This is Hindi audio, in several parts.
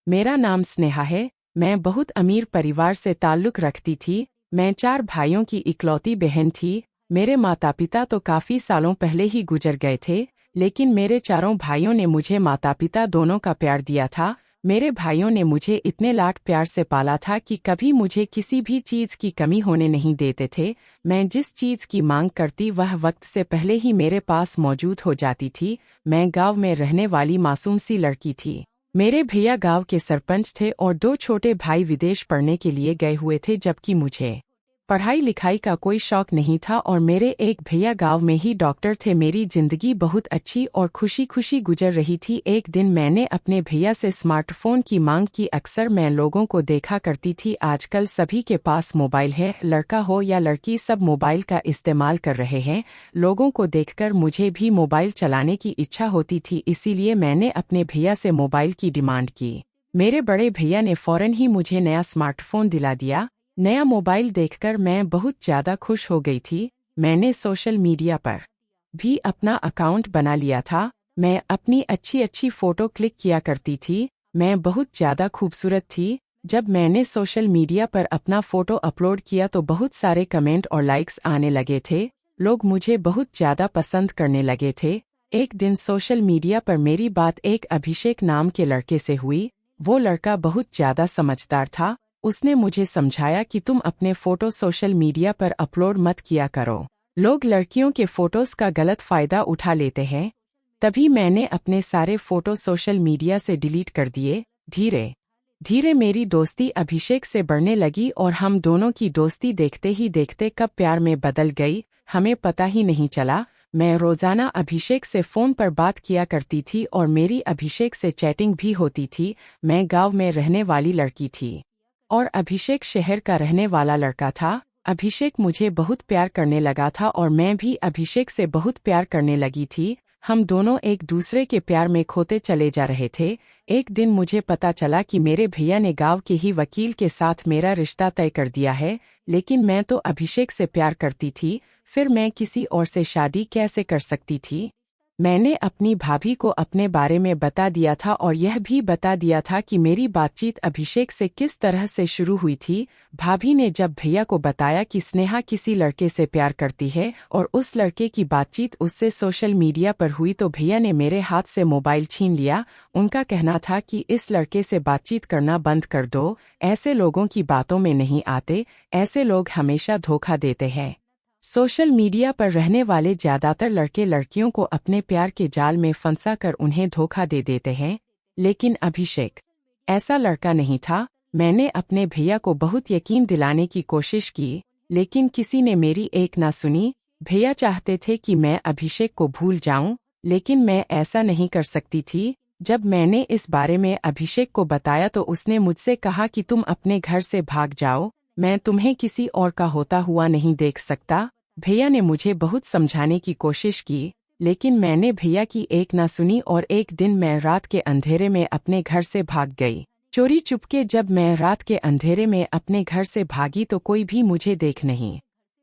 मेरा नाम स्नेहा है। मैं बहुत अमीर परिवार से ताल्लुक़ रखती थी। मैं 4 भाइयों की इकलौती बहन थी। मेरे माता पिता तो काफ़ी सालों पहले ही गुजर गए थे, लेकिन मेरे चारों भाइयों ने मुझे माता पिता दोनों का प्यार दिया था। मेरे भाइयों ने मुझे इतने लाड प्यार से पाला था कि कभी मुझे किसी भी चीज़ की कमी होने नहीं देते थे। मैं जिस चीज़ की मांग करती वह वक्त से पहले ही मेरे पास मौजूद हो जाती थी। मैं गांव में रहने वाली मासूम सी लड़की थी। मेरे भैया गांव के सरपंच थे और 2 छोटे भाई विदेश पढ़ने के लिए गए हुए थे, जबकि मुझे पढ़ाई लिखाई का कोई शौक नहीं था और मेरे एक भैया गांव में ही डॉक्टर थे। मेरी जिंदगी बहुत अच्छी और खुशी खुशी गुजर रही थी। एक दिन मैंने अपने भैया से स्मार्टफोन की मांग की। अक्सर मैं लोगों को देखा करती थी, आजकल सभी के पास मोबाइल है, लड़का हो या लड़की सब मोबाइल का इस्तेमाल कर रहे हैं। लोगों को देखकर मुझे भी मोबाइल चलाने की इच्छा होती थी, इसीलिए मैंने अपने भैया से मोबाइल की डिमांड की। मेरे बड़े भैया ने फौरन ही मुझे नया स्मार्टफोन दिला दिया। नया मोबाइल देखकर मैं बहुत ज़्यादा खुश हो गई थी। मैंने सोशल मीडिया पर भी अपना अकाउंट बना लिया था। मैं अपनी अच्छी अच्छी फ़ोटो क्लिक किया करती थी। मैं बहुत ज़्यादा खूबसूरत थी। जब मैंने सोशल मीडिया पर अपना फ़ोटो अपलोड किया तो बहुत सारे कमेंट और लाइक्स आने लगे थे। लोग मुझे बहुत ज़्यादा पसंद करने लगे थे। एक दिन सोशल मीडिया पर मेरी बात एक अभिषेक नाम के लड़के से हुई। वो लड़का बहुत ज़्यादा समझदार था। उसने मुझे समझाया कि तुम अपने फ़ोटो सोशल मीडिया पर अपलोड मत किया करो, लोग लड़कियों के फ़ोटोज़ का गलत फ़ायदा उठा लेते हैं। तभी मैंने अपने सारे फ़ोटो सोशल मीडिया से डिलीट कर दिए। धीरे धीरे मेरी दोस्ती अभिषेक से बढ़ने लगी और हम दोनों की दोस्ती देखते ही देखते कब प्यार में बदल गई, हमें पता ही नहीं चला। मैं रोज़ाना अभिषेक से फ़ोन पर बात किया करती थी और मेरी अभिषेक से चैटिंग भी होती थी। मैं गाँव में रहने वाली लड़की थी और अभिषेक शहर का रहने वाला लड़का था। अभिषेक मुझे बहुत प्यार करने लगा था और मैं भी अभिषेक से बहुत प्यार करने लगी थी। हम दोनों एक दूसरे के प्यार में खोते चले जा रहे थे। एक दिन मुझे पता चला कि मेरे भैया ने गांव के ही वकील के साथ मेरा रिश्ता तय कर दिया है, लेकिन मैं तो अभिषेक से प्यार करती थी। फिर मैं किसी और से शादी कैसे कर सकती थी? मैंने अपनी भाभी को अपने बारे में बता दिया था और यह भी बता दिया था कि मेरी बातचीत अभिषेक से किस तरह से शुरू हुई थी। भाभी ने जब भैया को बताया कि स्नेहा किसी लड़के से प्यार करती है और उस लड़के की बातचीत उससे सोशल मीडिया पर हुई, तो भैया ने मेरे हाथ से मोबाइल छीन लिया। उनका कहना था कि इस लड़के से बातचीत करना बंद कर दो, ऐसे लोगों की बातों में नहीं आते, ऐसे लोग हमेशा धोखा देते हैं। सोशल मीडिया पर रहने वाले ज़्यादातर लड़के लड़कियों को अपने प्यार के जाल में फंसा कर उन्हें धोखा दे देते हैं, लेकिन अभिषेक ऐसा लड़का नहीं था। मैंने अपने भैया को बहुत यकीन दिलाने की कोशिश की, लेकिन किसी ने मेरी एक ना सुनी। भैया चाहते थे कि मैं अभिषेक को भूल जाऊं, लेकिन मैं ऐसा नहीं कर सकती थी। जब मैंने इस बारे में अभिषेक को बताया तो उसने मुझसे कहा कि तुम अपने घर से भाग जाओ, मैं तुम्हें किसी और का होता हुआ नहीं देख सकता। भैया ने मुझे बहुत समझाने की कोशिश की, लेकिन मैंने भैया की एक ना सुनी और एक दिन मैं रात के अंधेरे में अपने घर से भाग गई। चोरी चुपके जब मैं रात के अंधेरे में अपने घर से भागी तो कोई भी मुझे देख नहीं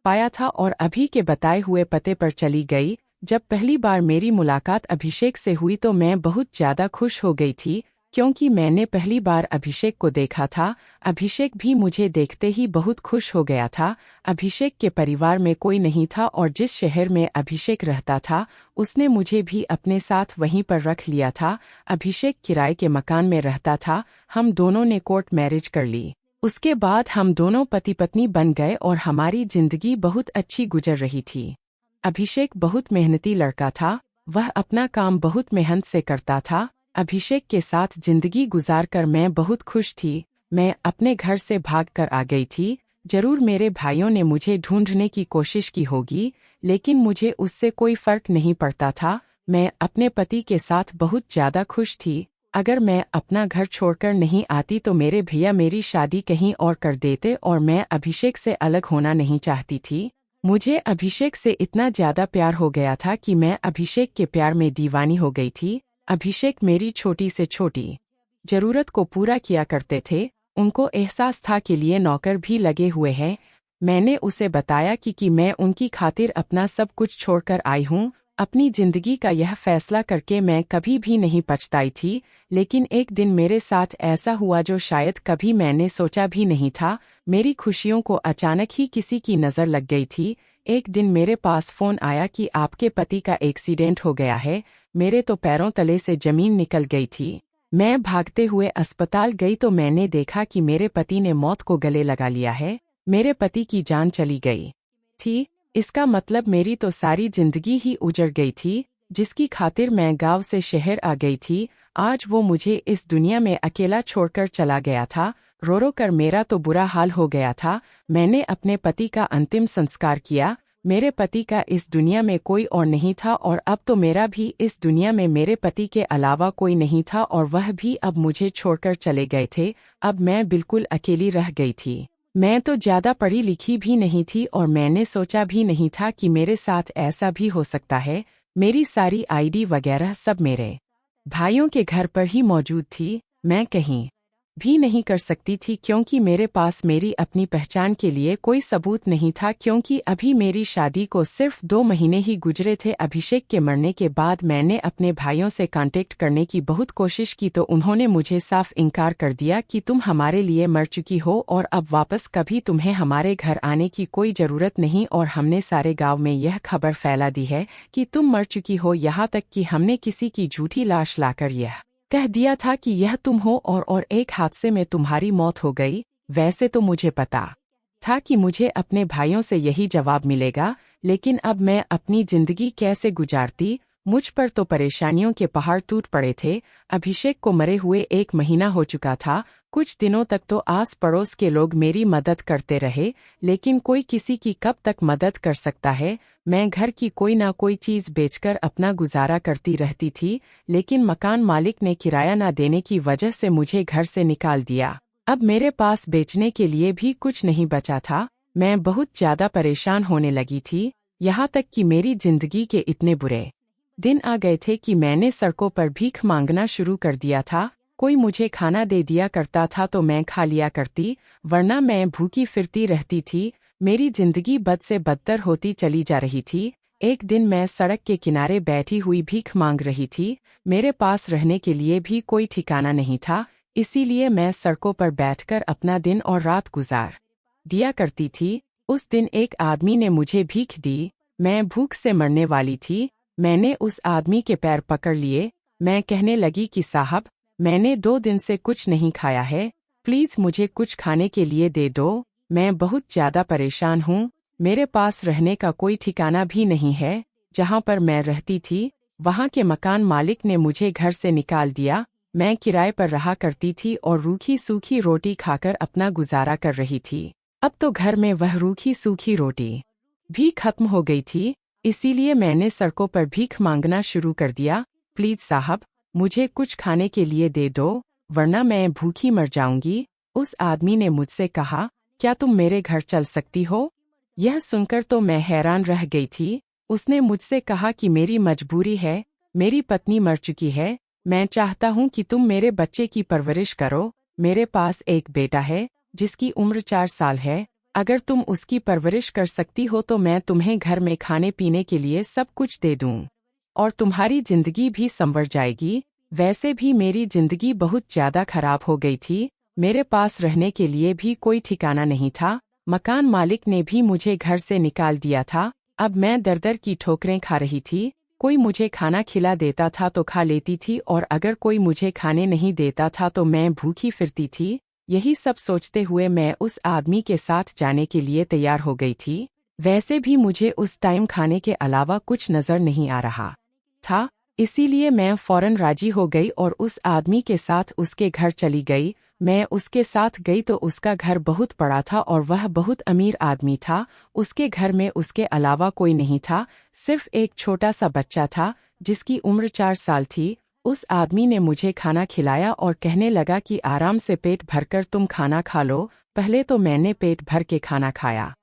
पाया था और अभी के बताए हुए पते पर चली गई। जब पहली बार मेरी मुलाकात अभिषेक से हुई तो मैं बहुत ज़्यादा खुश हो गई थी, क्योंकि मैंने पहली बार अभिषेक को देखा था। अभिषेक भी मुझे देखते ही बहुत खुश हो गया था। अभिषेक के परिवार में कोई नहीं था और जिस शहर में अभिषेक रहता था उसने मुझे भी अपने साथ वहीं पर रख लिया था। अभिषेक किराए के मकान में रहता था। हम दोनों ने कोर्ट मैरिज कर ली। उसके बाद हम दोनों पति पत्नी बन गए और हमारी जिंदगी बहुत अच्छी गुजर रही थी। अभिषेक बहुत मेहनती लड़का था। वह अपना काम बहुत मेहनत से करता था। अभिषेक के साथ जिंदगी गुजारकर मैं बहुत खुश थी। मैं अपने घर से भागकर आ गई थी। जरूर मेरे भाइयों ने मुझे ढूंढने की कोशिश की होगी, लेकिन मुझे उससे कोई फर्क नहीं पड़ता था। मैं अपने पति के साथ बहुत ज़्यादा खुश थी। अगर मैं अपना घर छोड़कर नहीं आती तो मेरे भैया मेरी शादी कहीं और कर देते और मैं अभिषेक से अलग होना नहीं चाहती थी। मुझे अभिषेक से इतना ज़्यादा प्यार हो गया था कि मैं अभिषेक के प्यार में दीवानी हो गई थी। अभिषेक मेरी छोटी से छोटी जरूरत को पूरा किया करते थे। उनको एहसास था कि लिए नौकर भी लगे हुए हैं। मैंने उसे बताया कि मैं उनकी खातिर अपना सब कुछ छोड़कर आई हूँ। अपनी जिंदगी का यह फैसला करके मैं कभी भी नहीं पछताई थी, लेकिन एक दिन मेरे साथ ऐसा हुआ जो शायद कभी मैंने सोचा भी नहीं था। मेरी खुशियों को अचानक ही किसी की नज़र लग गई थी। एक दिन मेरे पास फ़ोन आया कि आपके पति का एक्सीडेंट हो गया है। मेरे तो पैरों तले से ज़मीन निकल गई थी। मैं भागते हुए अस्पताल गई तो मैंने देखा कि मेरे पति ने मौत को गले लगा लिया है। मेरे पति की जान चली गई थी। इसका मतलब मेरी तो सारी जिंदगी ही उजड़ गई थी, जिसकी खातिर मैं गांव से शहर आ गई थी। आज वो मुझे इस दुनिया में अकेला छोड़कर चला गया था। रो रो कर मेरा तो बुरा हाल हो गया था। मैंने अपने पति का अंतिम संस्कार किया। मेरे पति का इस दुनिया में कोई और नहीं था और अब तो मेरा भी इस दुनिया में मेरे पति के अलावा कोई नहीं था और वह भी अब मुझे छोड़कर चले गए थे। अब मैं बिल्कुल अकेली रह गई थी। मैं तो ज़्यादा पढ़ी लिखी भी नहीं थी और मैंने सोचा भी नहीं था कि मेरे साथ ऐसा भी हो सकता है। मेरी सारी आईडी वगैरह सब मेरे भाइयों के घर पर ही मौजूद थी। मैं कहीं भी नहीं कर सकती थी क्योंकि मेरे पास मेरी अपनी पहचान के लिए कोई सबूत नहीं था, क्योंकि अभी मेरी शादी को सिर्फ 2 महीने ही गुजरे थे। अभिषेक के मरने के बाद मैंने अपने भाइयों से कांटेक्ट करने की बहुत कोशिश की तो उन्होंने मुझे साफ इनकार कर दिया कि तुम हमारे लिए मर चुकी हो और अब वापस कभी तुम्हें हमारे घर आने की कोई ज़रूरत नहीं। और हमने सारे गाँव में यह खबर फैला दी है कि तुम मर चुकी हो, यहाँ तक कि हमने किसी की झूठी लाश लाकर यह कह दिया था कि यह तुम हो और एक हादसे में तुम्हारी मौत हो गई। वैसे तो मुझे पता था कि मुझे अपने भाइयों से यही जवाब मिलेगा, लेकिन अब मैं अपनी जिंदगी कैसे गुजारती। मुझ पर तो परेशानियों के पहाड़ टूट पड़े थे। अभिषेक को मरे हुए 1 महीना हो चुका था। कुछ दिनों तक तो आस पड़ोस के लोग मेरी मदद करते रहे, लेकिन कोई किसी की कब तक मदद कर सकता है। मैं घर की कोई ना कोई चीज़ बेचकर अपना गुजारा करती रहती थी, लेकिन मकान मालिक ने किराया ना देने की वजह से मुझे घर से निकाल दिया। अब मेरे पास बेचने के लिए भी कुछ नहीं बचा था। मैं बहुत ज़्यादा परेशान होने लगी थी, यहाँ तक कि मेरी जिंदगी के इतने बुरे दिन आ गए थे कि मैंने सड़कों पर भीख मांगना शुरू कर दिया था। कोई मुझे खाना दे दिया करता था तो मैं खा लिया करती, वरना मैं भूखी फिरती रहती थी। मेरी जिंदगी बद से बदतर होती चली जा रही थी। एक दिन मैं सड़क के किनारे बैठी हुई भीख मांग रही थी। मेरे पास रहने के लिए भी कोई ठिकाना नहीं था, इसीलिए मैं सड़कों पर बैठकर अपना दिन और रात गुजार दिया करती थी। उस दिन एक आदमी ने मुझे भीख दी। मैं भूख से मरने वाली थी। मैंने उस आदमी के पैर पकड़ लिए। मैं कहने लगी कि साहब, मैंने 2 दिन से कुछ नहीं खाया है, प्लीज़ मुझे कुछ खाने के लिए दे दो। मैं बहुत ज़्यादा परेशान हूँ। मेरे पास रहने का कोई ठिकाना भी नहीं है। जहाँ पर मैं रहती थी वहाँ के मकान मालिक ने मुझे घर से निकाल दिया। मैं किराए पर रहा करती थी और रूखी सूखी रोटी खाकर अपना गुजारा कर रही थी। अब तो घर में वह रूखी सूखी रोटी भी खत्म हो गई थी, इसीलिए मैंने सड़कों पर भीख मांगना शुरू कर दिया। प्लीज़ साहब, मुझे कुछ खाने के लिए दे दो, वरना मैं भूखी मर जाऊंगी। उस आदमी ने मुझसे कहा, क्या तुम मेरे घर चल सकती हो? यह सुनकर तो मैं हैरान रह गई थी। उसने मुझसे कहा कि मेरी मजबूरी है, मेरी पत्नी मर चुकी है। मैं चाहता हूँ कि तुम मेरे बच्चे की परवरिश करो। मेरे पास एक बेटा है जिसकी उम्र 4 साल है। अगर तुम उसकी परवरिश कर सकती हो तो मैं तुम्हें घर में खाने पीने के लिए सब कुछ दे दूँ और तुम्हारी जिंदगी भी संवर जाएगी। वैसे भी मेरी जिंदगी बहुत ज़्यादा खराब हो गई थी। मेरे पास रहने के लिए भी कोई ठिकाना नहीं था। मकान मालिक ने भी मुझे घर से निकाल दिया था। अब मैं दर दर की ठोकरें खा रही थी। कोई मुझे खाना खिला देता था तो खा लेती थी, और अगर कोई मुझे खाने नहीं देता था तो मैं भूखी फिरती थी। यही सब सोचते हुए मैं उस आदमी के साथ जाने के लिए तैयार हो गई थी। वैसे भी मुझे उस टाइम खाने के अलावा कुछ नज़र नहीं आ रहा था, इसीलिए मैं फौरन राजी हो गई और उस आदमी के साथ उसके घर चली गई। मैं उसके साथ गई तो उसका घर बहुत बड़ा था और वह बहुत अमीर आदमी था। उसके घर में उसके अलावा कोई नहीं था, सिर्फ एक छोटा सा बच्चा था जिसकी उम्र 4 साल थी। उस आदमी ने मुझे खाना खिलाया और कहने लगा कि आराम से पेट भरकर तुम खाना खा लो। पहले तो मैंने पेट भर के खाना खाया।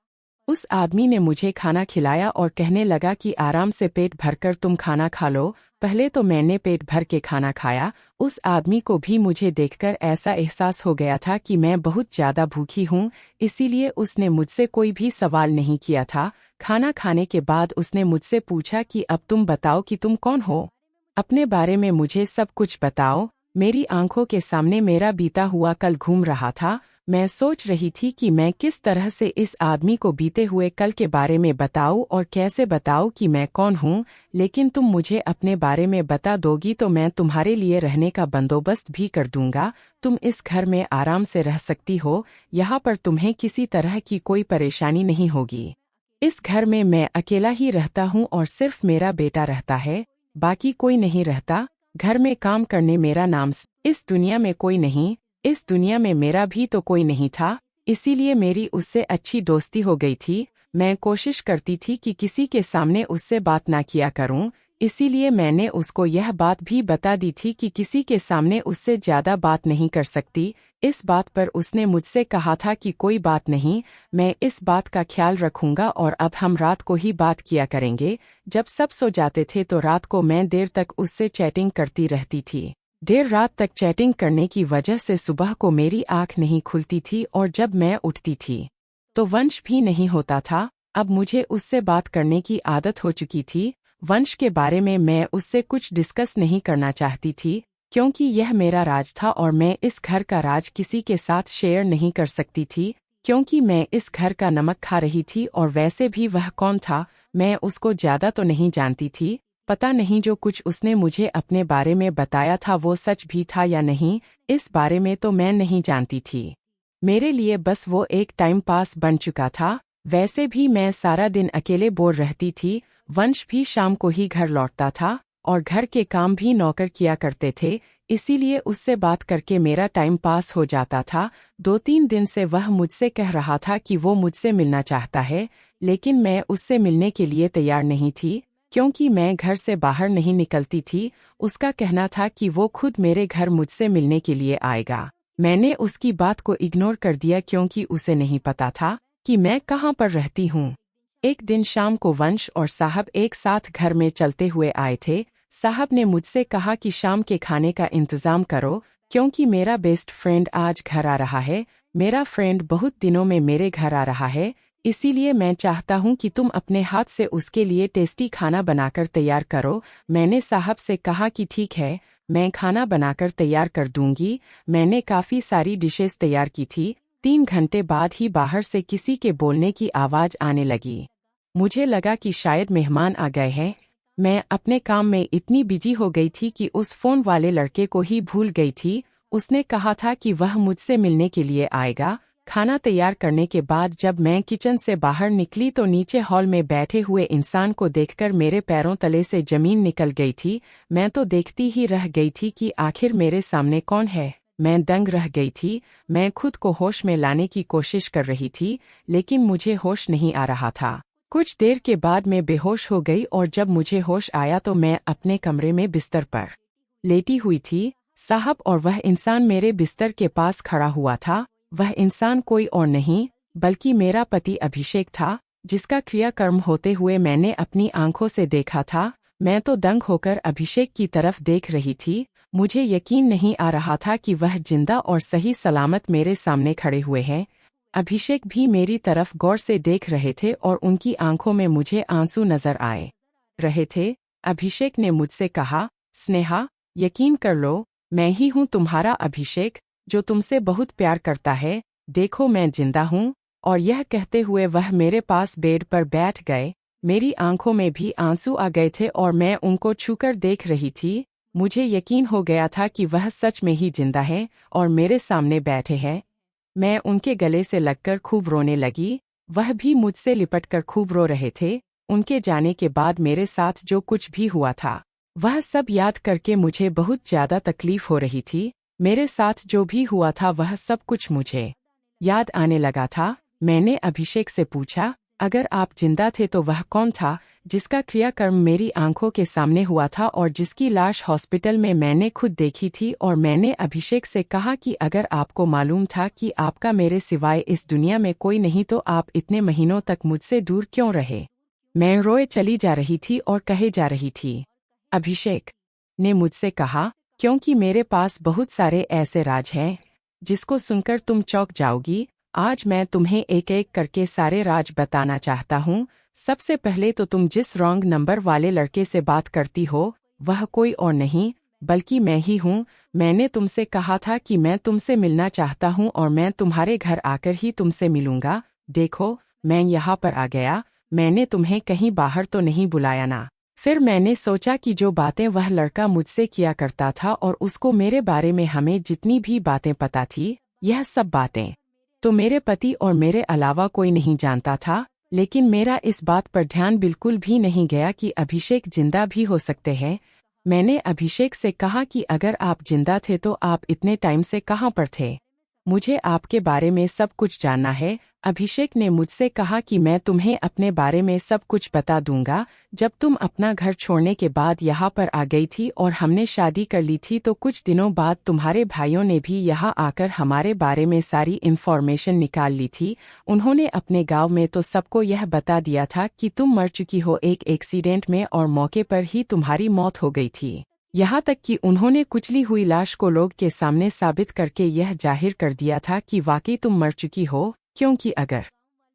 उस आदमी ने मुझे खाना खिलाया और कहने लगा कि आराम से पेट भरकर तुम खाना खा लो। पहले तो मैंने पेट भर के खाना खाया। उस आदमी को भी मुझे देखकर ऐसा एहसास हो गया था कि मैं बहुत ज्यादा भूखी हूँ, इसीलिए उसने मुझसे कोई भी सवाल नहीं किया था। खाना खाने के बाद उसने मुझसे पूछा कि अब तुम बताओ कि तुम कौन हो, अपने बारे में मुझे सब कुछ बताओ। मेरी आंखों के सामने मेरा बीता हुआ कल घूम रहा था। मैं सोच रही थी कि मैं किस तरह से इस आदमी को बीते हुए कल के बारे में बताऊं और कैसे बताऊं कि मैं कौन हूं। लेकिन तुम मुझे अपने बारे में बता दोगी तो मैं तुम्हारे लिए रहने का बंदोबस्त भी कर दूंगा। तुम इस घर में आराम से रह सकती हो, यहाँ पर तुम्हें किसी तरह की कोई परेशानी नहीं होगी। इस घर में मैं अकेला ही रहता हूँ और सिर्फ मेरा बेटा रहता है, बाकी कोई नहीं रहता। घर में काम करने मेरा नाम इस दुनिया में कोई नहीं, इस दुनिया में मेरा भी तो कोई नहीं था, इसीलिए मेरी उससे अच्छी दोस्ती हो गई थी। मैं कोशिश करती थी कि किसी के सामने उससे बात ना किया करूं, इसीलिए मैंने उसको यह बात भी बता दी थी कि किसी के सामने उससे ज्यादा बात नहीं कर सकती। इस बात पर उसने मुझसे कहा था कि कोई बात नहीं, मैं इस बात का ख्याल रखूंगा और अब हम रात को ही बात किया करेंगे। जब सब सो जाते थे तो रात को मैं देर तक उससे चैटिंग करती रहती थी। देर रात तक चैटिंग करने की वजह से सुबह को मेरी आंख नहीं खुलती थी और जब मैं उठती थी तो वंश भी नहीं होता था। अब मुझे उससे बात करने की आदत हो चुकी थी। वंश के बारे में मैं उससे कुछ डिस्कस नहीं करना चाहती थी, क्योंकि यह मेरा राज था और मैं इस घर का राज किसी के साथ शेयर नहीं कर सकती थी, क्योंकि मैं इस घर का नमक खा रही थी। और वैसे भी वह कौन था, मैं उसको ज्यादा तो नहीं जानती थी। पता नहीं जो कुछ उसने मुझे अपने बारे में बताया था वो सच भी था या नहीं, इस बारे में तो मैं नहीं जानती थी। मेरे लिए बस वो एक टाइम पास बन चुका था। वैसे भी मैं सारा दिन अकेले बोर रहती थी। वंश भी शाम को ही घर लौटता था और घर के काम भी नौकर किया करते थे, इसीलिए उससे बात करके मेरा टाइम पास हो जाता था। 2-3 दिन से वह मुझसे कह रहा था कि वो मुझसे मिलना चाहता है, लेकिन मैं उससे मिलने के लिए तैयार नहीं थी, क्योंकि मैं घर से बाहर नहीं निकलती थी। उसका कहना था कि वो खुद मेरे घर मुझसे मिलने के लिए आएगा। मैंने उसकी बात को इग्नोर कर दिया क्योंकि उसे नहीं पता था कि मैं कहाँ पर रहती हूँ। एक दिन शाम को वंश और साहब एक साथ घर में चलते हुए आए थे। साहब ने मुझसे कहा कि शाम के खाने का इंतजाम करो, क्योंकि मेरा बेस्ट फ्रेंड आज घर आ रहा है। मेरा फ्रेंड बहुत दिनों में मेरे घर आ रहा है, इसीलिए मैं चाहता हूँ कि तुम अपने हाथ से उसके लिए टेस्टी खाना बनाकर तैयार करो। मैंने साहब से कहा कि ठीक है, मैं खाना बनाकर तैयार कर दूंगी। मैंने काफ़ी सारी डिशेस तैयार की थी। 3 घंटे बाद ही बाहर से किसी के बोलने की आवाज़ आने लगी। मुझे लगा कि शायद मेहमान आ गए हैं। मैं अपने काम में इतनी बिजी हो गई थी कि उस फोन वाले लड़के को ही भूल गई थी। उसने कहा था कि वह मुझसे मिलने के लिए आएगा। खाना तैयार करने के बाद जब मैं किचन से बाहर निकली तो नीचे हॉल में बैठे हुए इंसान को देखकर मेरे पैरों तले से जमीन निकल गई थी। मैं तो देखती ही रह गई थी कि आखिर मेरे सामने कौन है। मैं दंग रह गई थी। मैं खुद को होश में लाने की कोशिश कर रही थी, लेकिन मुझे होश नहीं आ रहा था। कुछ देर के बाद मैं बेहोश हो गई और जब मुझे होश आया तो मैं अपने कमरे में बिस्तर पर लेटी हुई थी। साहब और वह इंसान मेरे बिस्तर के पास खड़ा हुआ था। वह इंसान कोई और नहीं बल्कि मेरा पति अभिषेक था, जिसका क्रियाकर्म होते हुए मैंने अपनी आंखों से देखा था। मैं तो दंग होकर अभिषेक की तरफ देख रही थी। मुझे यकीन नहीं आ रहा था कि वह जिंदा और सही सलामत मेरे सामने खड़े हुए हैं। अभिषेक भी मेरी तरफ गौर से देख रहे थे और उनकी आंखों में मुझे आंसू नजर आए रहे थे। अभिषेक ने मुझसे कहा, स्नेहा, यकीन कर लो, मैं ही हूँ तुम्हारा अभिषेक, जो तुमसे बहुत प्यार करता है। देखो मैं जिंदा हूँ। और यह कहते हुए वह मेरे पास बेड पर बैठ गए। मेरी आंखों में भी आंसू आ गए थे और मैं उनको छूकर देख रही थी। मुझे यकीन हो गया था कि वह सच में ही जिंदा है और मेरे सामने बैठे हैं। मैं उनके गले से लगकर खूब रोने लगी। वह भी मुझसे लिपटकर खूब रो रहे थे। उनके जाने के बाद मेरे साथ जो कुछ भी हुआ था, वह सब याद करके मुझे बहुत ज्यादा तकलीफ हो रही थी। मेरे साथ जो भी हुआ था वह सब कुछ मुझे याद आने लगा था। मैंने अभिषेक से पूछा, अगर आप जिंदा थे तो वह कौन था जिसका क्रियाकर्म मेरी आंखों के सामने हुआ था और जिसकी लाश हॉस्पिटल में मैंने खुद देखी थी। और मैंने अभिषेक से कहा कि अगर आपको मालूम था कि आपका मेरे सिवाय इस दुनिया में कोई नहीं तो आप इतने महीनों तक मुझसे दूर क्यों रहे। मैं रोए चली जा रही थी और कहे जा रही थी, अभिषेक ने मुझसे कहा, क्योंकि मेरे पास बहुत सारे ऐसे राज हैं जिसको सुनकर तुम चौंक जाओगी। आज मैं तुम्हें एक एक करके सारे राज बताना चाहता हूँ। सबसे पहले तो तुम जिस रॉन्ग नंबर वाले लड़के से बात करती हो वह कोई और नहीं बल्कि मैं ही हूँ। मैंने तुमसे कहा था कि मैं तुमसे मिलना चाहता हूँ और मैं तुम्हारे घर आकर ही तुमसे मिलूंगा। देखो, मैं यहाँ पर आ गया। मैंने तुम्हें कहीं बाहर तो नहीं बुलाया ना। फिर मैंने सोचा कि जो बातें वह लड़का मुझसे किया करता था और उसको मेरे बारे में हमें जितनी भी बातें पता थी, यह सब बातें तो मेरे पति और मेरे अलावा कोई नहीं जानता था। लेकिन मेरा इस बात पर ध्यान बिल्कुल भी नहीं गया कि अभिषेक जिंदा भी हो सकते हैं। मैंने अभिषेक से कहा कि अगर आप जिंदा थे तो आप इतने टाइम से कहाँ पर थे? मुझे आपके बारे में सब कुछ जानना है। अभिषेक ने मुझसे कहा कि मैं तुम्हें अपने बारे में सब कुछ बता दूंगा। जब तुम अपना घर छोड़ने के बाद यहाँ पर आ गई थी और हमने शादी कर ली थी तो कुछ दिनों बाद तुम्हारे भाइयों ने भी यहाँ आकर हमारे बारे में सारी इन्फॉर्मेशन निकाल ली थी। उन्होंने अपने गांव में तो सबको यह बता दिया था कि तुम मर चुकी हो एक एक्सीडेंट में और मौके पर ही तुम्हारी मौत हो गई थी। यहाँ तक कि उन्होंने कुचली हुई लाश को लोग के सामने साबित करके यह जाहिर कर दिया था कि वाकई तुम मर चुकी हो। क्योंकि अगर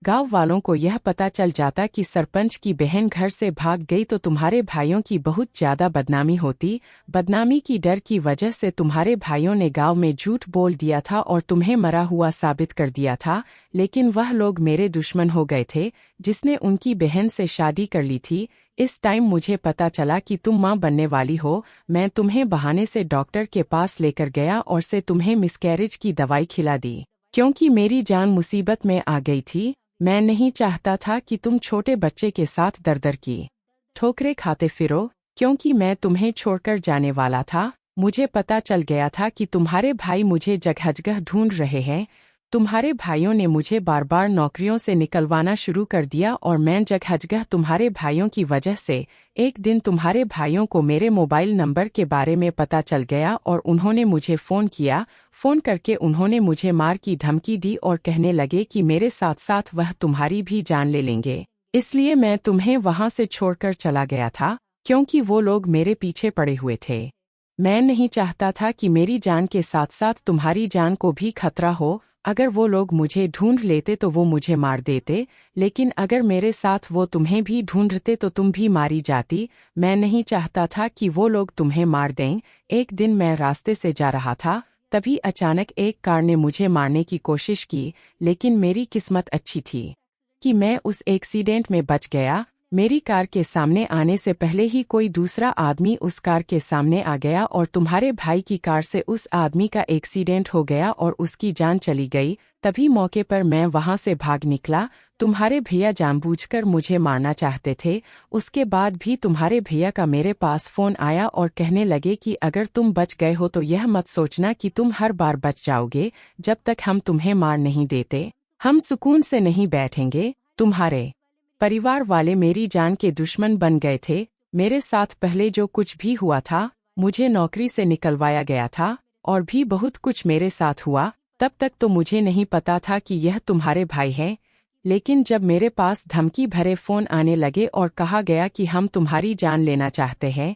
गांव वालों को यह पता चल जाता कि सरपंच की बहन घर से भाग गई तो तुम्हारे भाइयों की बहुत ज्यादा बदनामी होती। बदनामी की डर की वजह से तुम्हारे भाइयों ने गांव में झूठ बोल दिया था और तुम्हें मरा हुआ साबित कर दिया था। लेकिन वह लोग मेरे दुश्मन हो गए थे जिसने उनकी बहन से शादी कर ली थी। इस टाइम मुझे पता चला कि तुम मां बनने वाली हो। मैं तुम्हें बहाने से डॉक्टर के पास लेकर गया और से तुम्हें मिसकैरेज की दवाई खिला दी, क्योंकि मेरी जान मुसीबत में आ गई थी। मैं नहीं चाहता था कि तुम छोटे बच्चे के साथ दर-दर की ठोकरें खाते फिरो, क्योंकि मैं तुम्हें छोड़कर जाने वाला था। मुझे पता चल गया था कि तुम्हारे भाई मुझे जगह-जगह ढूंढ रहे हैं। तुम्हारे भाइयों ने मुझे बार-बार नौकरियों से निकलवाना शुरू कर दिया और मैं जगह-जगह तुम्हारे भाइयों की वजह से एक दिन तुम्हारे भाइयों को मेरे मोबाइल नंबर के बारे में पता चल गया और उन्होंने मुझे फ़ोन किया। फ़ोन करके उन्होंने मुझे मार की धमकी दी और कहने लगे कि मेरे साथ साथ वह तुम्हारी भी जान ले लेंगे। इसलिए मैं तुम्हें वहां से छोड़कर चला गया था, क्योंकि वो लोग मेरे पीछे पड़े हुए थे। मैं नहीं चाहता था कि मेरी जान के साथ साथ तुम्हारी जान को भी खतरा हो। अगर वो लोग मुझे ढूंढ लेते तो वो मुझे मार देते, लेकिन अगर मेरे साथ वो तुम्हें भी ढूंढते तो तुम भी मारी जाती। मैं नहीं चाहता था कि वो लोग तुम्हें मार दें। एक दिन मैं रास्ते से जा रहा था, तभी अचानक एक कार ने मुझे मारने की कोशिश की, लेकिन मेरी किस्मत अच्छी थी कि मैं उस एक्सीडेंट में बच गया। मेरी कार के सामने आने से पहले ही कोई दूसरा आदमी उस कार के सामने आ गया और तुम्हारे भाई की कार से उस आदमी का एक्सीडेंट हो गया और उसकी जान चली गई। तभी मौके पर मैं वहां से भाग निकला। तुम्हारे भैया जानबूझकर मुझे मारना चाहते थे। उसके बाद भी तुम्हारे भैया का मेरे पास फ़ोन आया और कहने लगे कि अगर तुम बच गए हो तो यह मत सोचना कि तुम हर बार बच जाओगे। जब तक हम तुम्हें मार नहीं देते, हम सुकून से नहीं बैठेंगे। तुम्हारे परिवार वाले मेरी जान के दुश्मन बन गए थे। मेरे साथ पहले जो कुछ भी हुआ था, मुझे नौकरी से निकलवाया गया था और भी बहुत कुछ मेरे साथ हुआ। तब तक तो मुझे नहीं पता था कि यह तुम्हारे भाई हैं, लेकिन जब मेरे पास धमकी भरे फ़ोन आने लगे और कहा गया कि हम तुम्हारी जान लेना चाहते हैं,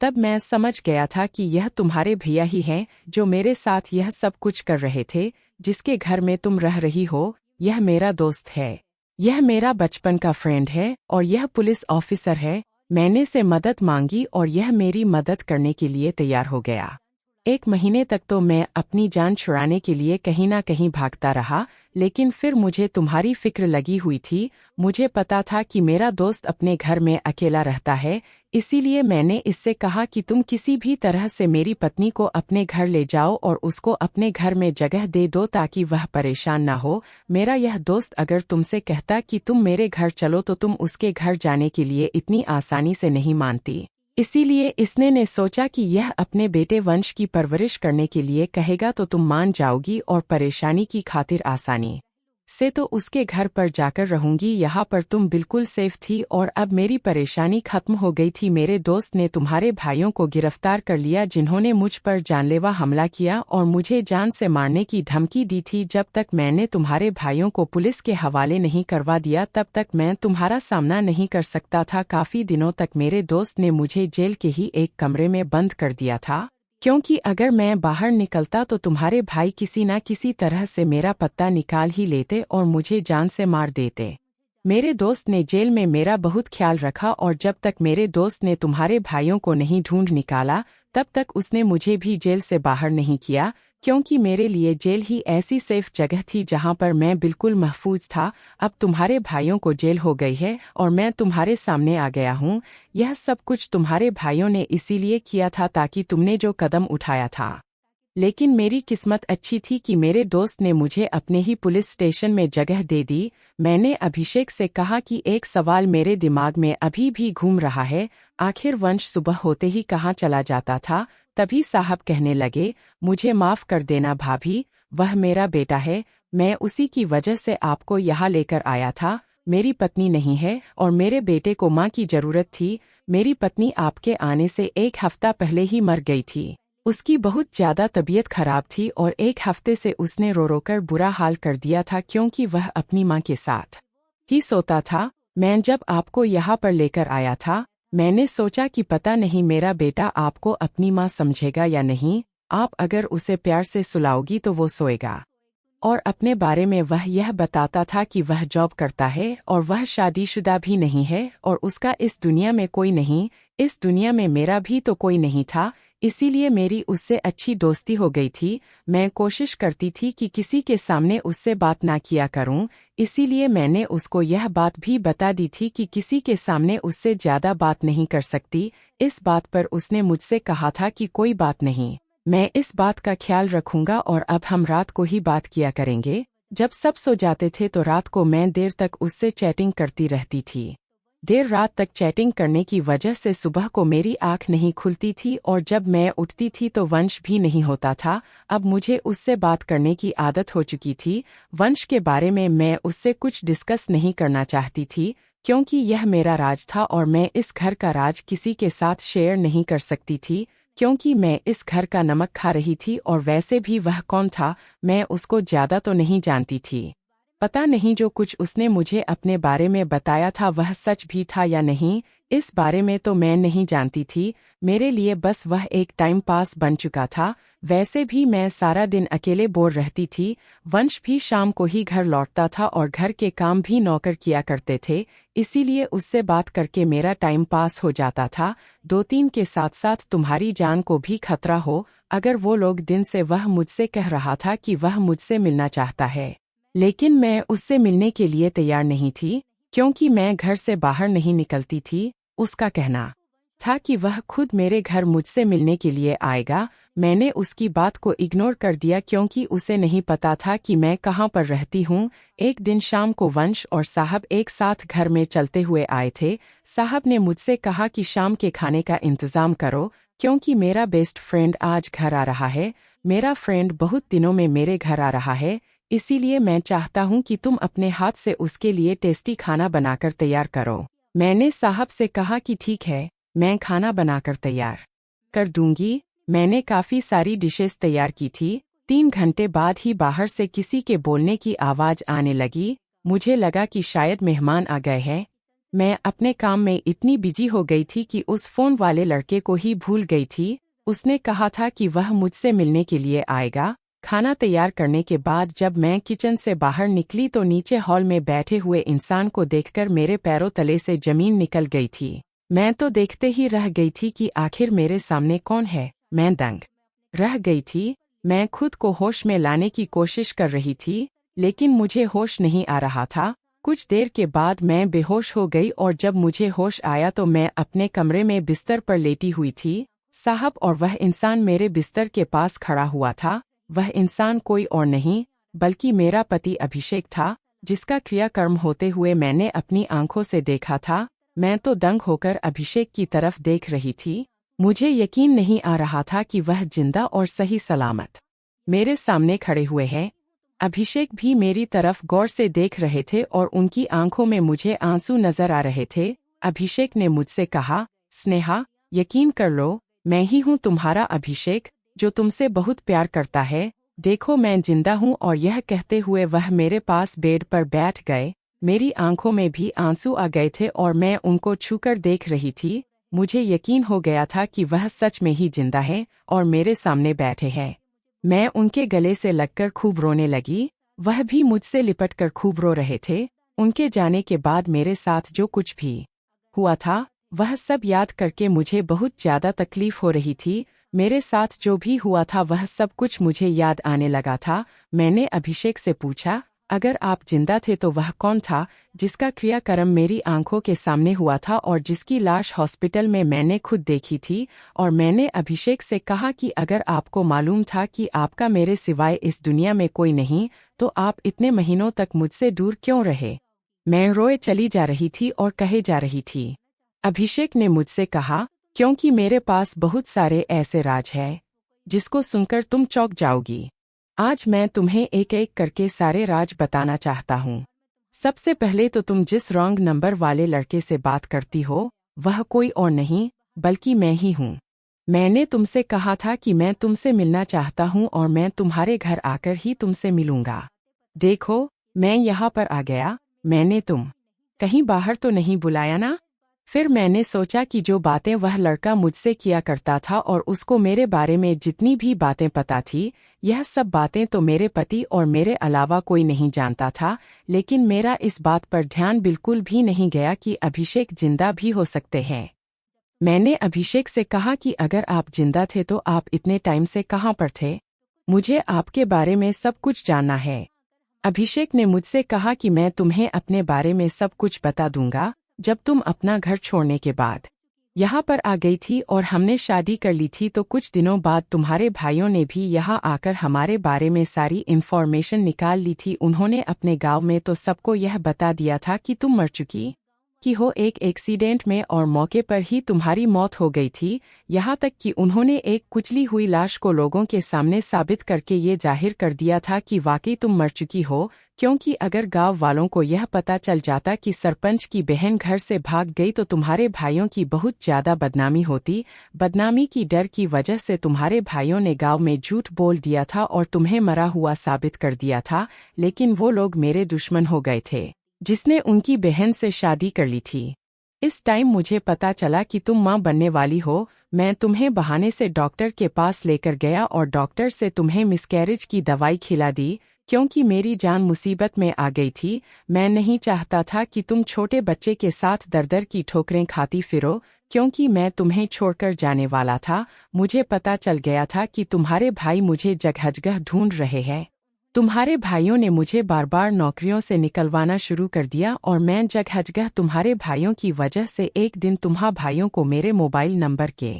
तब मैं समझ गया था कि यह तुम्हारे भैया ही हैं जो मेरे साथ यह सब कुछ कर रहे थे। जिसके घर में तुम रह रही हो, यह मेरा दोस्त है। यह मेरा बचपन का फ्रेंड है और यह पुलिस ऑफिसर है। मैंने से मदद मांगी और यह मेरी मदद करने के लिए तैयार हो गया। 1 महीने तक तो मैं अपनी जान छुड़ाने के लिए कहीं ना कहीं भागता रहा, लेकिन फिर मुझे तुम्हारी फिक्र लगी हुई थी। मुझे पता था कि मेरा दोस्त अपने घर में अकेला रहता है, इसीलिए मैंने इससे कहा कि तुम किसी भी तरह से मेरी पत्नी को अपने घर ले जाओ और उसको अपने घर में जगह दे दो ताकि वह परेशान ना हो। मेरा यह दोस्त अगर तुमसे कहता कि तुम मेरे घर चलो तो तुम उसके घर जाने के लिए इतनी आसानी से नहीं मानती। इसीलिए इसने ने सोचा कि यह अपने बेटे वंश की परवरिश करने के लिए कहेगा तो तुम मान जाओगी और परेशानी की खातिर आसानी से तो उसके घर पर जाकर रहूंगी। यहाँ पर तुम बिल्कुल सेफ थी और अब मेरी परेशानी खत्म हो गई थी। मेरे दोस्त ने तुम्हारे भाइयों को गिरफ्तार कर लिया जिन्होंने मुझ पर जानलेवा हमला किया और मुझे जान से मारने की धमकी दी थी। जब तक मैंने तुम्हारे भाइयों को पुलिस के हवाले नहीं करवा दिया तब तक मैं तुम्हारा सामना नहीं कर सकता था। काफी दिनों तक मेरे दोस्त ने मुझे जेल के ही एक कमरे में बंद कर दिया था, क्योंकि अगर मैं बाहर निकलता तो तुम्हारे भाई किसी न किसी तरह से मेरा पत्ता निकाल ही लेते और मुझे जान से मार देते। मेरे दोस्त ने जेल में मेरा बहुत ख्याल रखा और जब तक मेरे दोस्त ने तुम्हारे भाइयों को नहीं ढूंढ निकाला तब तक उसने मुझे भी जेल से बाहर नहीं किया, क्योंकि मेरे लिए जेल ही ऐसी सेफ जगह थी जहां पर मैं बिल्कुल महफूज था। अब तुम्हारे भाइयों को जेल हो गई है और मैं तुम्हारे सामने आ गया हूं। यह सब कुछ तुम्हारे भाइयों ने इसीलिए किया था ताकि तुमने जो कदम उठाया था। लेकिन मेरी किस्मत अच्छी थी कि मेरे दोस्त ने मुझे अपने ही पुलिस स्टेशन में जगह दे दी। मैंने अभिषेक से कहा कि एक सवाल मेरे दिमाग में अभी भी घूम रहा है, आखिर वंश सुबह होते ही कहाँ चला जाता था। तभी साहब कहने लगे, मुझे माफ कर देना भाभी, वह मेरा बेटा है, मैं उसी की वजह से आपको यहाँ लेकर आया था। मेरी पत्नी नहीं है और मेरे बेटे को माँ की जरूरत थी। मेरी पत्नी आपके आने से एक हफ्ता पहले ही मर गई थी। उसकी बहुत ज्यादा तबीयत खराब थी और एक हफ्ते से उसने रो रो कर बुरा हाल कर दिया था, क्योंकि वह अपनी माँ के साथ ही सोता था। मैं जब आपको यहाँ पर लेकर आया था मैंने सोचा कि पता नहीं मेरा बेटा आपको अपनी माँ समझेगा या नहीं। आप अगर उसे प्यार से सुलाओगी तो वो सोएगा। और अपने बारे में वह यह बताता था कि वह जॉब करता है और वह शादीशुदा भी नहीं है और उसका इस दुनिया में कोई नहीं, इस दुनिया में मेरा भी तो कोई नहीं था। इसीलिए मेरी उससे अच्छी दोस्ती हो गई थी। मैं कोशिश करती थी कि किसी के सामने उससे बात ना किया करूं, इसीलिए मैंने उसको यह बात भी बता दी थी कि किसी के सामने उससे ज्यादा बात नहीं कर सकती। इस बात पर उसने मुझसे कहा था कि कोई बात नहीं, मैं इस बात का ख्याल रखूंगा और अब हम रात को ही बात किया करेंगे। जब सब सो जाते थे तो रात को मैं देर तक उससे चैटिंग करती रहती थी। देर रात तक चैटिंग करने की वजह से सुबह को मेरी आंख नहीं खुलती थी और जब मैं उठती थी तो वंश भी नहीं होता था। अब मुझे उससे बात करने की आदत हो चुकी थी। वंश के बारे में मैं उससे कुछ डिस्कस नहीं करना चाहती थी, क्योंकि यह मेरा राज था और मैं इस घर का राज किसी के साथ शेयर नहीं कर सकती थी, क्योंकि मैं इस घर का नमक खा रही थी। और वैसे भी वह कौन था, मैं उसको ज्यादा तो नहीं जानती थी। पता नहीं जो कुछ उसने मुझे अपने बारे में बताया था वह सच भी था या नहीं, इस बारे में तो मैं नहीं जानती थी। मेरे लिए बस वह एक टाइम पास बन चुका था। वैसे भी मैं सारा दिन अकेले बोर रहती थी। वंश भी शाम को ही घर लौटता था और घर के काम भी नौकर किया करते थे, इसीलिए उससे बात करके मेरा टाइम पास हो जाता था। 2-3 के साथ साथ तुम्हारी जान को भी खतरा हो अगर वो लोग दिन से वह मुझसे कह रहा था कि वह मुझसे मिलना चाहता है, लेकिन मैं उससे मिलने के लिए तैयार नहीं थी, क्योंकि मैं घर से बाहर नहीं निकलती थी। उसका कहना था कि वह खुद मेरे घर मुझसे मिलने के लिए आएगा। मैंने उसकी बात को इग्नोर कर दिया, क्योंकि उसे नहीं पता था कि मैं कहाँ पर रहती हूँ। एक दिन शाम को वंश और साहब एक साथ घर में चलते हुए आए थे। साहब ने मुझसे कहा कि शाम के खाने का इंतजाम करो, क्योंकि मेरा बेस्ट फ्रेंड आज घर आ रहा है। मेरा फ्रेंड बहुत दिनों में मेरे घर आ रहा है, इसीलिए मैं चाहता हूँ कि तुम अपने हाथ से उसके लिए टेस्टी खाना बनाकर तैयार करो। मैंने साहब से कहा कि ठीक है, मैं खाना बनाकर तैयार कर दूंगी। मैंने काफी सारी डिशेस तैयार की थी। 3 घंटे बाद ही बाहर से किसी के बोलने की आवाज आने लगी। मुझे लगा कि शायद मेहमान आ गए हैं। मैं अपने काम में इतनी बिजी हो गई थी कि उस फोन वाले लड़के को ही भूल गई थी। उसने कहा था कि वह मुझसे मिलने के लिए आएगा। खाना तैयार करने के बाद जब मैं किचन से बाहर निकली तो नीचे हॉल में बैठे हुए इंसान को देखकर मेरे पैरों तले से जमीन निकल गई थी। मैं तो देखते ही रह गई थी कि आखिर मेरे सामने कौन है। मैं दंग रह गई थी। मैं खुद को होश में लाने की कोशिश कर रही थी, लेकिन मुझे होश नहीं आ रहा था। कुछ देर के बाद मैं बेहोश हो गई और जब मुझे होश आया तो मैं अपने कमरे में बिस्तर पर लेटी हुई थी। साहब और वह इंसान मेरे बिस्तर के पास खड़ा हुआ था। वह इंसान कोई और नहीं बल्कि मेरा पति अभिषेक था, जिसका क्रियाकर्म होते हुए मैंने अपनी आंखों से देखा था। मैं तो दंग होकर अभिषेक की तरफ देख रही थी। मुझे यकीन नहीं आ रहा था कि वह जिंदा और सही सलामत मेरे सामने खड़े हुए हैं। अभिषेक भी मेरी तरफ गौर से देख रहे थे और उनकी आंखों में मुझे आंसू नजर आ रहे थे। अभिषेक ने मुझसे कहा, स्नेहा, यकीन कर लो, मैं ही हूँ तुम्हारा अभिषेक, जो तुमसे बहुत प्यार करता है। देखो मैं जिंदा हूँ। और यह कहते हुए वह मेरे पास बेड पर बैठ गए। मेरी आंखों में भी आंसू आ गए थे और मैं उनको छूकर देख रही थी। मुझे यकीन हो गया था कि वह सच में ही जिंदा है और मेरे सामने बैठे हैं। मैं उनके गले से लगकर खूब रोने लगी। वह भी मुझसे लिपटकर खूब रो रहे थे। उनके जाने के बाद मेरे साथ जो कुछ भी हुआ था, वह सब याद करके मुझे बहुत ज्यादा तकलीफ हो रही थी। मेरे साथ जो भी हुआ था वह सब कुछ मुझे याद आने लगा था। मैंने अभिषेक से पूछा, अगर आप जिंदा थे तो वह कौन था जिसका क्रियाक्रम मेरी आंखों के सामने हुआ था और जिसकी लाश हॉस्पिटल में मैंने खुद देखी थी? और मैंने अभिषेक से कहा कि अगर आपको मालूम था कि आपका मेरे सिवाय इस दुनिया में कोई नहीं, तो आप इतने महीनों तक मुझसे दूर क्यों रहे? मैं रोए चली जा रही थी और कहे जा रही थी। अभिषेक ने मुझसे कहा, क्योंकि मेरे पास बहुत सारे ऐसे राज हैं जिसको सुनकर तुम चौंक जाओगी। आज मैं तुम्हें एक एक करके सारे राज बताना चाहता हूँ। सबसे पहले तो तुम जिस रॉन्ग नंबर वाले लड़के से बात करती हो, वह कोई और नहीं बल्कि मैं ही हूँ। मैंने तुमसे कहा था कि मैं तुमसे मिलना चाहता हूँ और मैं तुम्हारे घर आकर ही तुमसे मिलूंगा। देखो, मैं यहाँ पर आ गया। मैंने तुम कहीं बाहर तो नहीं बुलाया ना? फिर मैंने सोचा कि जो बातें वह लड़का मुझसे किया करता था और उसको मेरे बारे में जितनी भी बातें पता थी, यह सब बातें तो मेरे पति और मेरे अलावा कोई नहीं जानता था। लेकिन मेरा इस बात पर ध्यान बिल्कुल भी नहीं गया कि अभिषेक जिंदा भी हो सकते हैं। मैंने अभिषेक से कहा कि अगर आप जिंदा थे तो आप इतने टाइम से कहाँ पर थे? मुझे आपके बारे में सब कुछ जानना है। अभिषेक ने मुझसे कहा कि मैं तुम्हें अपने बारे में सब कुछ बता दूंगा जब तुम अपना घर छोड़ने के बाद यहाँ पर आ गई थी और हमने शादी कर ली थी। तो कुछ दिनों बाद तुम्हारे भाइयों ने भी यहाँ आकर हमारे बारे में सारी इन्फॉर्मेशन निकाल ली थी। उन्होंने अपने गांव में तो सबको यह बता दिया था कि तुम मर चुकी कि हो एक एक्सीडेंट में और मौके पर ही तुम्हारी मौत हो गई थी। यहाँ तक कि उन्होंने एक कुचली हुई लाश को लोगों के सामने साबित करके ये जाहिर कर दिया था कि वाकई तुम मर चुकी हो। क्योंकि अगर गांव वालों को यह पता चल जाता कि सरपंच की बहन घर से भाग गई तो तुम्हारे भाइयों की बहुत ज्यादा बदनामी होती। बदनामी की डर की वजह से तुम्हारे भाइयों ने गांव में झूठ बोल दिया था और तुम्हें मरा हुआ साबित कर दिया था। लेकिन वो लोग मेरे दुश्मन हो गए थे जिसने उनकी बहन से शादी कर ली थी। इस टाइम मुझे पता चला कि तुम मां बनने वाली हो। मैं तुम्हें बहाने से डॉक्टर के पास लेकर गया और डॉक्टर से तुम्हें मिसकैरेज की दवाई खिला दी, क्योंकि मेरी जान मुसीबत में आ गई थी। मैं नहीं चाहता था कि तुम छोटे बच्चे के साथ दर दर की ठोकरें खाती फिरो, क्योंकि मैं तुम्हें छोड़कर जाने वाला था। मुझे पता चल गया था कि तुम्हारे भाई मुझे जगह जगह ढूंढ रहे हैं। तुम्हारे भाइयों ने मुझे बार बार नौकरियों से निकलवाना शुरू कर दिया और मैं जगह जगह तुम्हारे भाइयों की वजह से एक दिन तुम्हारे भाइयों को मेरे मोबाइल नंबर के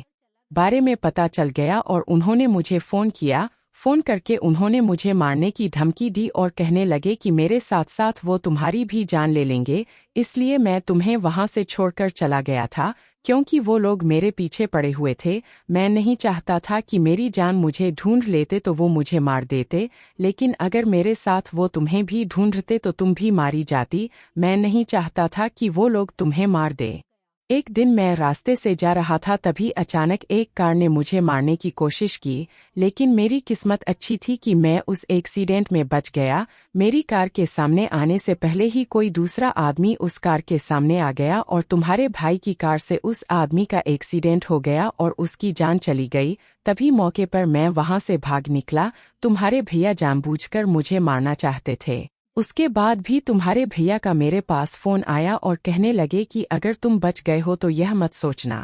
बारे में पता चल गया और उन्होंने मुझे फ़ोन किया। फ़ोन करके उन्होंने मुझे मारने की धमकी दी और कहने लगे कि मेरे साथ साथ वो तुम्हारी भी जान ले लेंगे। इसलिए मैं तुम्हें वहाँ से छोड़कर चला गया था, क्योंकि वो लोग मेरे पीछे पड़े हुए थे। मैं नहीं चाहता था कि मेरी जान मुझे ढूंढ लेते तो वो मुझे मार देते, लेकिन अगर मेरे साथ वो तुम्हें भी ढूंढते तो तुम भी मारी जाती। मैं नहीं चाहता था कि वो लोग तुम्हें मार दे। एक दिन मैं रास्ते से जा रहा था, तभी अचानक एक कार ने मुझे मारने की कोशिश की, लेकिन मेरी किस्मत अच्छी थी कि मैं उस एक्सीडेंट में बच गया। मेरी कार के सामने आने से पहले ही कोई दूसरा आदमी उस कार के सामने आ गया और तुम्हारे भाई की कार से उस आदमी का एक्सीडेंट हो गया और उसकी जान चली गई। तभी मौके पर मैं वहां से भाग निकला। तुम्हारे भैया जानबूझकर मुझे मारना चाहते थे। उसके बाद भी तुम्हारे भैया का मेरे पास फ़ोन आया और कहने लगे कि अगर तुम बच गए हो तो यह मत सोचना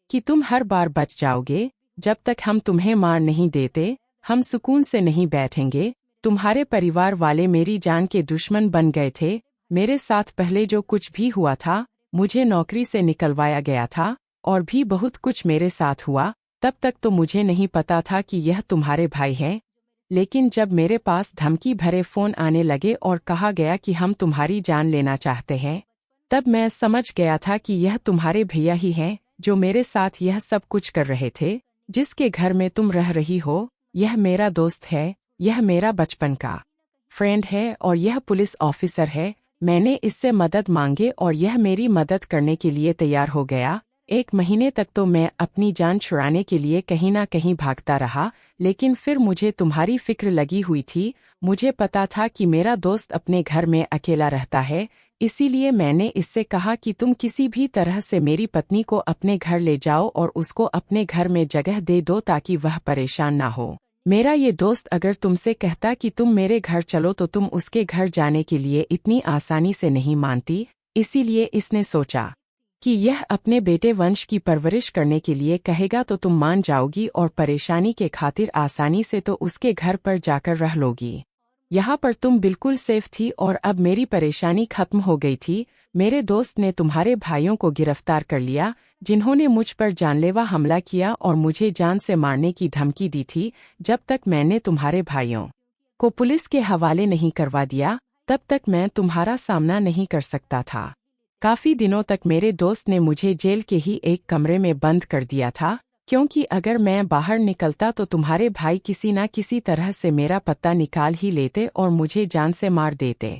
कि तुम हर बार बच जाओगे। जब तक हम तुम्हें मार नहीं देते, हम सुकून से नहीं बैठेंगे। तुम्हारे परिवार वाले मेरी जान के दुश्मन बन गए थे। मेरे साथ पहले जो कुछ भी हुआ था, मुझे नौकरी से निकलवाया गया था और भी बहुत कुछ मेरे साथ हुआ। तब तक तो मुझे नहीं पता था कि यह तुम्हारे भाई हैं। लेकिन जब मेरे पास धमकी भरे फ़ोन आने लगे और कहा गया कि हम तुम्हारी जान लेना चाहते हैं, तब मैं समझ गया था कि यह तुम्हारे भैया ही हैं जो मेरे साथ यह सब कुछ कर रहे थे। जिसके घर में तुम रह रही हो, यह मेरा दोस्त है, यह मेरा बचपन का फ्रेंड है और यह पुलिस ऑफिसर है। मैंने इससे मदद मांगे और यह मेरी मदद करने के लिए तैयार हो गया। 1 महीने तक तो मैं अपनी जान छुड़ाने के लिए कहीं ना कहीं भागता रहा, लेकिन फिर मुझे तुम्हारी फिक्र लगी हुई थी। मुझे पता था कि मेरा दोस्त अपने घर में अकेला रहता है, इसीलिए मैंने इससे कहा कि तुम किसी भी तरह से मेरी पत्नी को अपने घर ले जाओ और उसको अपने घर में जगह दे दो ताकि वह परेशान ना हो। मेरा ये दोस्त अगर तुमसे कहता कि तुम मेरे घर चलो तो तुम उसके घर जाने के लिए इतनी आसानी से नहीं मानती, इसीलिए इसने सोचा कि यह अपने बेटे वंश की परवरिश करने के लिए कहेगा तो तुम मान जाओगी और परेशानी के खातिर आसानी से तो उसके घर पर जाकर रह लोगी। यहाँ पर तुम बिल्कुल सेफ थी और अब मेरी परेशानी खत्म हो गई थी। मेरे दोस्त ने तुम्हारे भाइयों को गिरफ्तार कर लिया, जिन्होंने मुझ पर जानलेवा हमला किया और मुझे जान से मारने की धमकी दी थी। जब तक मैंने तुम्हारे भाइयों को पुलिस के हवाले नहीं करवा दिया, तब तक मैं तुम्हारा सामना नहीं कर सकता था। काफी दिनों तक मेरे दोस्त ने मुझे जेल के ही एक कमरे में बंद कर दिया था, क्योंकि अगर मैं बाहर निकलता तो तुम्हारे भाई किसी न किसी तरह से मेरा पत्ता निकाल ही लेते और मुझे जान से मार देते।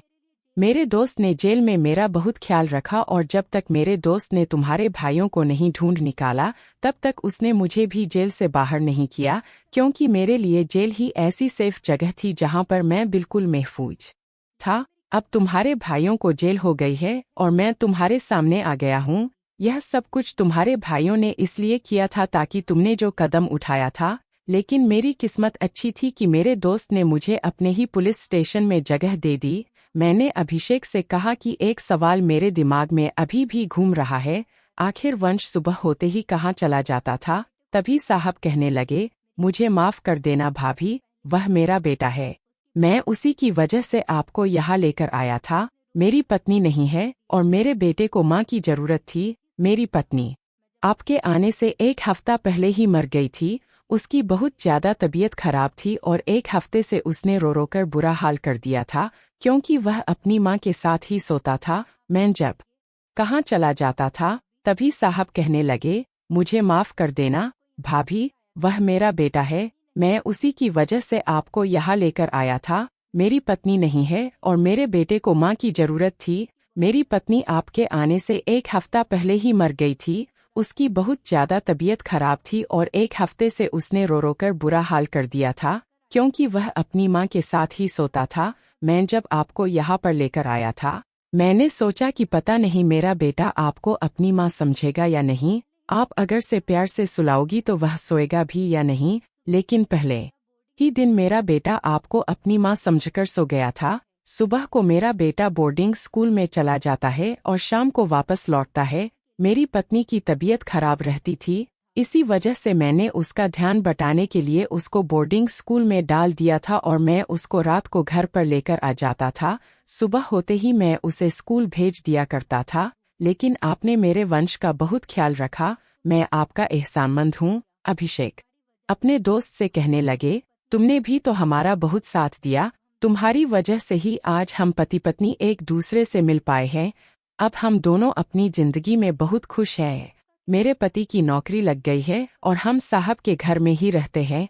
मेरे दोस्त ने जेल में मेरा बहुत ख्याल रखा और जब तक मेरे दोस्त ने तुम्हारे भाइयों को नहीं ढूंढ निकाला, तब तक उसने मुझे भी जेल से बाहर नहीं किया, क्योंकि मेरे लिए जेल ही ऐसी सेफ जगह थी जहां पर मैं बिल्कुल महफूज था। अब तुम्हारे भाइयों को जेल हो गई है और मैं तुम्हारे सामने आ गया हूँ। यह सब कुछ तुम्हारे भाइयों ने इसलिए किया था ताकि तुमने जो कदम उठाया था, लेकिन मेरी किस्मत अच्छी थी कि मेरे दोस्त ने मुझे अपने ही पुलिस स्टेशन में जगह दे दी। मैंने अभिषेक से कहा कि एक सवाल मेरे दिमाग में अभी भी घूम रहा है, आखिर वंश सुबह होते ही कहाँ चला जाता था। तभी साहब कहने लगे, मुझे माफ कर देना भाभी, वह मेरा बेटा है। मैं उसी की वजह से आपको यहाँ लेकर आया था। मेरी पत्नी नहीं है और मेरे बेटे को माँ की जरूरत थी। मेरी पत्नी आपके आने से 1 हफ्ता पहले ही मर गई थी। उसकी बहुत ज्यादा तबीयत खराब थी और 1 हफ्ते से उसने रो रो कर बुरा हाल कर दिया था, क्योंकि वह अपनी माँ के साथ ही सोता था। मैं जब कहाँ चला जाता था, तभी साहब कहने लगे, मुझे माफ कर देना भाभी, वह मेरा बेटा है। मैं उसी की वजह से आपको यहाँ लेकर आया था। मेरी पत्नी नहीं है और मेरे बेटे को माँ की जरूरत थी। मेरी पत्नी आपके आने से 1 हफ्ता पहले ही मर गई थी। उसकी बहुत ज्यादा तबीयत खराब थी और 1 हफ्ते से उसने रो रो कर बुरा हाल कर दिया था, क्योंकि वह अपनी माँ के साथ ही सोता था। मैं जब आपको यहाँ पर लेकर आया था, मैंने सोचा कि पता नहीं मेरा बेटा आपको अपनी माँ समझेगा या नहीं। आप अगर से प्यार से सुलाओगी तो वह सोएगा भी या नहीं, लेकिन पहले ही दिन मेरा बेटा आपको अपनी माँ समझकर सो गया था। सुबह को मेरा बेटा बोर्डिंग स्कूल में चला जाता है और शाम को वापस लौटता है। मेरी पत्नी की तबीयत खराब रहती थी, इसी वजह से मैंने उसका ध्यान बटाने के लिए उसको बोर्डिंग स्कूल में डाल दिया था और मैं उसको रात को घर पर लेकर आ जाता था। सुबह होते ही मैं उसे स्कूल भेज दिया करता था, लेकिन आपने मेरे वंश का बहुत ख्याल रखा। मैं आपका एहसानमंद हूँ। अभिषेक अपने दोस्त से कहने लगे, तुमने भी तो हमारा बहुत साथ दिया। तुम्हारी वजह से ही आज हम पति पत्नी एक दूसरे से मिल पाए हैं। अब हम दोनों अपनी जिंदगी में बहुत खुश हैं। मेरे पति की नौकरी लग गई है और हम साहब के घर में ही रहते हैं।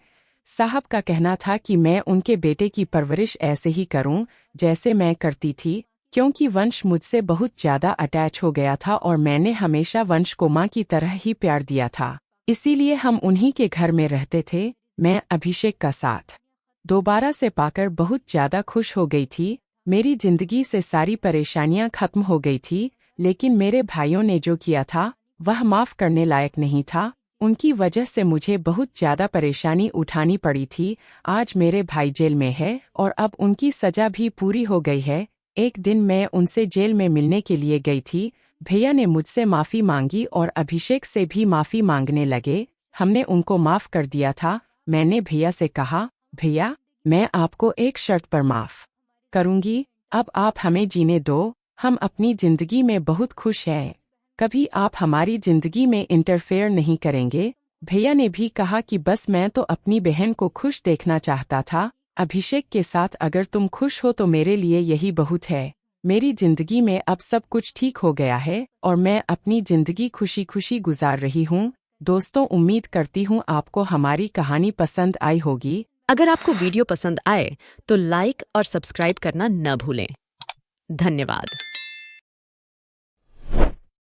साहब का कहना था कि मैं उनके बेटे की परवरिश ऐसे ही करूं जैसे मैं करती थी, क्योंकि वंश मुझसे बहुत ज्यादा अटैच हो गया था और मैंने हमेशा वंश को माँ की तरह ही प्यार दिया था। इसीलिए हम उन्हीं के घर में रहते थे। मैं अभिषेक का साथ दोबारा से पाकर बहुत ज्यादा खुश हो गई थी। मेरी जिंदगी से सारी परेशानियां खत्म हो गई थी, लेकिन मेरे भाइयों ने जो किया था वह माफ करने लायक नहीं था। उनकी वजह से मुझे बहुत ज्यादा परेशानी उठानी पड़ी थी। आज मेरे भाई जेल में है और अब उनकी सजा भी पूरी हो गई है। एक दिन मैं उनसे जेल में मिलने के लिए गई थी। भैया ने मुझसे माफी मांगी और अभिषेक से भी माफी मांगने लगे। हमने उनको माफ कर दिया था। मैंने भैया से कहा, भैया मैं आपको एक शर्त पर माफ करूंगी। अब आप हमें जीने दो, हम अपनी जिंदगी में बहुत खुश हैं। कभी आप हमारी जिंदगी में इंटरफेयर नहीं करेंगे। भैया ने भी कहा कि बस मैं तो अपनी बहन को खुश देखना चाहता था। अभिषेक के साथ अगर तुम खुश हो तो मेरे लिए यही बहुत है। मेरी जिंदगी में अब सब कुछ ठीक हो गया है और मैं अपनी जिंदगी खुशी खुशी गुजार रही हूँ। दोस्तों, उम्मीद करती हूँ आपको हमारी कहानी पसंद आई होगी। अगर आपको वीडियो पसंद आए तो लाइक और सब्सक्राइब करना न भूलें। धन्यवाद।